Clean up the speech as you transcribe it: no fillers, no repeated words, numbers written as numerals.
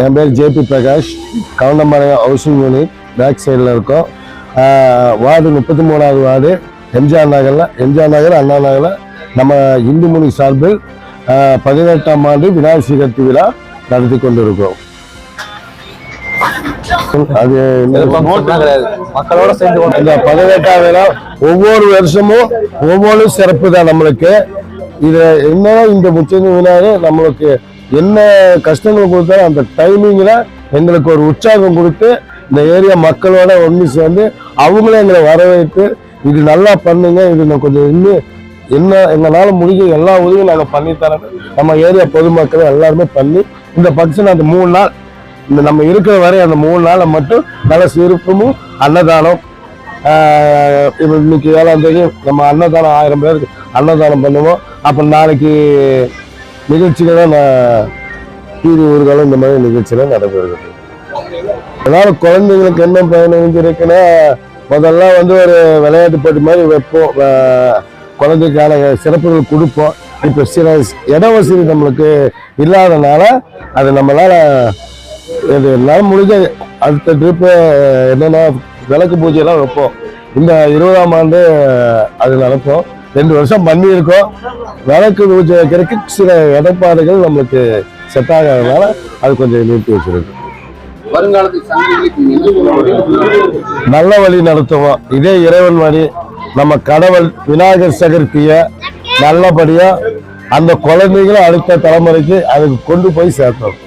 என் பேர் JP Prakash. Kavundampalayam housing unit back சைடில் இருக்கோம். வார்டு 33வது வார்டு எம்ஜிஆர் நகர் அண்ணா நகரில் நம்ம இந்து முனி சார்பில் 18ஆம் ஆண்டு விநாயகர் சதுர்த்தி விழா நடத்தி கொண்டிருக்கோம். அது மக்களோட சேர்ந்து இந்த 18ஆம் விழா ஒவ்வொரு வருஷமும் ஒவ்வொரு சிறப்பு தான் நம்மளுக்கு. இது என்னன்னா இந்த முச்சந்தி விநாயகர் நம்மளுக்கு என்ன கஷ்டங்கள் கொடுத்தாலும் அந்த டைமிங்கில் எங்களுக்கு ஒரு உற்சாகம் கொடுத்து இந்த ஏரியா மக்களோட ஒன்று சேர்ந்து அவங்களே எங்களை வரவேற்று இது நல்லா பண்ணுங்க, இது கொஞ்சம் இன்னும் என்ன எங்களால் முடிஞ்ச எல்லா உதவியும் நாங்கள் பண்ணித்தரோம். நம்ம ஏரியா பொதுமக்கள் எல்லாருமே பண்ணி இந்த ஃபங்க்ஷன் அந்த 3 நாள் இந்த நம்ம இருக்கிற வரை அந்த 3 நாளை மட்டும் நல்ல சிறப்பும் அன்னதானம். இன்னைக்கு 7ஆம் தேதி நம்ம அன்னதானம் 1000 பேருக்கு அன்னதானம் பண்ணுவோம். அப்போ நாளைக்கு நிகழ்ச்சிகள் கீரி ஊர்களும் இந்த மாதிரி நிகழ்ச்சிகள் நடைபெறுகிறது. அதனால குழந்தைங்களுக்கு என்ன பயன் இருக்குன்னா முதல்ல ஒரு விளையாட்டு போட்டி மாதிரி வைப்போம், குழந்தைக்கான சிறப்புகள் கொடுப்போம். இப்போ சில இட வசதி நம்மளுக்கு இல்லாதனால அது நம்மளால முடிஞ்ச அடுத்த ட்ரிப்பு என்னன்னா விளக்கு பூஜையெல்லாம் வைப்போம். இந்த 20ஆம் ஆண்டு அது நடப்போம். 2 வருஷம் பண்ணியிருக்கோம். விளக்கு பூஜை வைக்கிறதுக்கு சில இடப்பாடுகள் நம்மளுக்கு செட் ஆகாதனால அது கொஞ்சம் நிறுத்தி வச்சிருக்கு. நல்ல வழி நடத்துவோம். இதே இறைவன் வழி நம்ம கடவுள் விநாயகர் சதுர்த்தியை நல்லபடியா அந்த குழந்தைகளை அடுத்த தலைமுறைக்கு அதுக்கு கொண்டு போய் சேர்த்தோம்.